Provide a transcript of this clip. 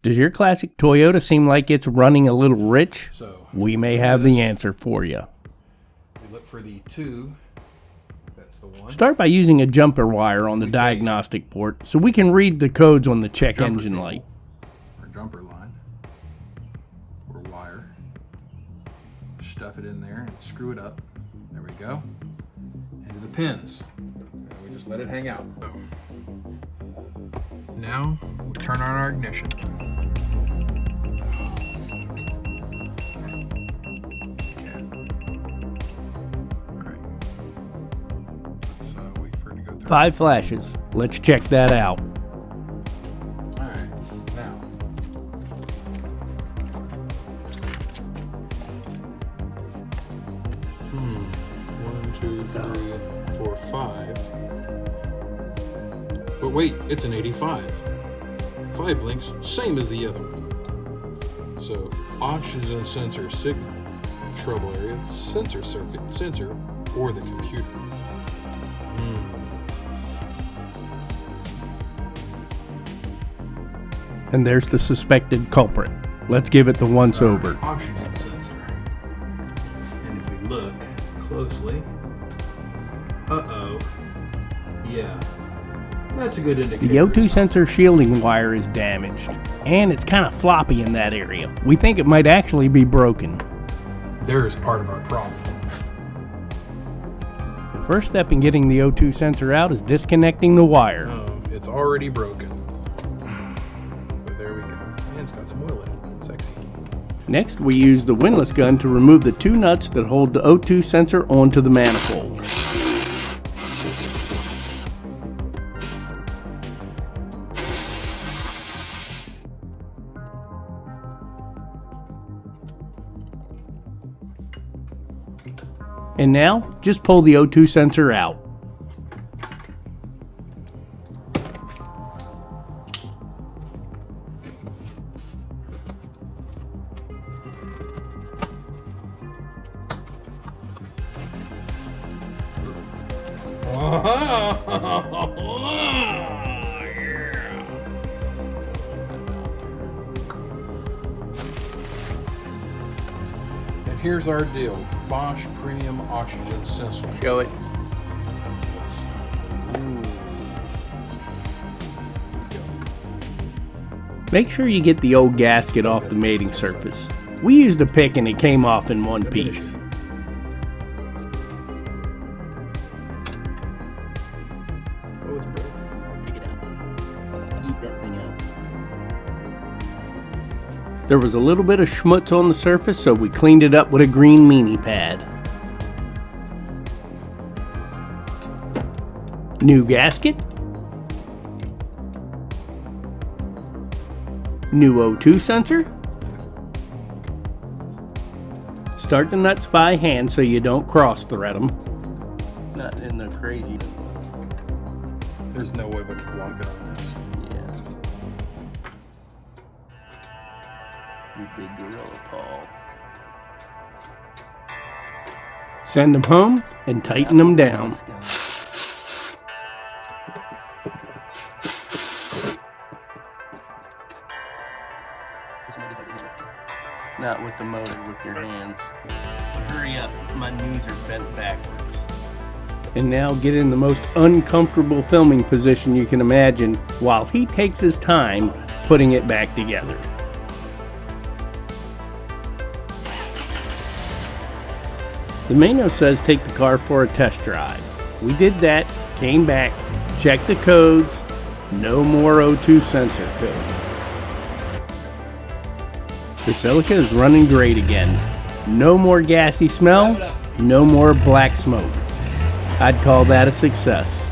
Does your classic Toyota seem like it's running a little rich? So We may have the answer for you. we look for the 2. That's the 1. Start by using a jumper wire on the diagnostic port so we can read the codes on the check engine light. Our jumper line, or wire. Stuff it in there and screw it up. There we go. Into the pins. And we just let it hang out. Boom. Now we turn on our ignition. Okay. All right. Let's wait for it to go through. 5 flashes. Let's check that out. All right. Now. One, two, three, 4, 5. But wait, it's an 85. 5 blinks, same as the other one. So, oxygen sensor signal, trouble area, sensor circuit, sensor, or the computer. And there's the suspected culprit. Let's give it the once over. Oxygen sensor. And if we look closely, yeah. That's a good indicator. The O2 sensor shielding wire is damaged, and it's kind of floppy in that area. We think it might actually be broken. There is part of our problem. The first step in getting the O2 sensor out is disconnecting the wire. Oh, it's already broken. But there we go. And it's got some oil in it. Sexy. Next, we use the windlass gun to remove the 2 nuts that hold the O2 sensor onto the manifold. And now, just pull the O2 sensor out. And here's our deal. Bosch Premium Oxygen Sensor. Show it. Make sure you get the old gasket off the mating surface. We used a pick and it came off in one piece. Oh, it's broken. Check it out. Eat that thing up. There was a little bit of schmutz on the surface, so we cleaned it up with a green meanie pad. New gasket. New O2 sensor. Start the nuts by hand so you don't cross thread them. Not in the crazy. There's no way we can block it on this. Yeah. You big gorilla, Paul. Send them home and tighten them down. Not with the motor, with your hands. Hurry up, my knees are bent backwards. And now get in the most uncomfortable filming position you can imagine while he takes his time putting it back together. The main note says take the car for a test drive. We did that, came back, checked the codes, no more O2 sensor code. The Celica is running great again. No more gassy smell, no more black smoke. I'd call that a success.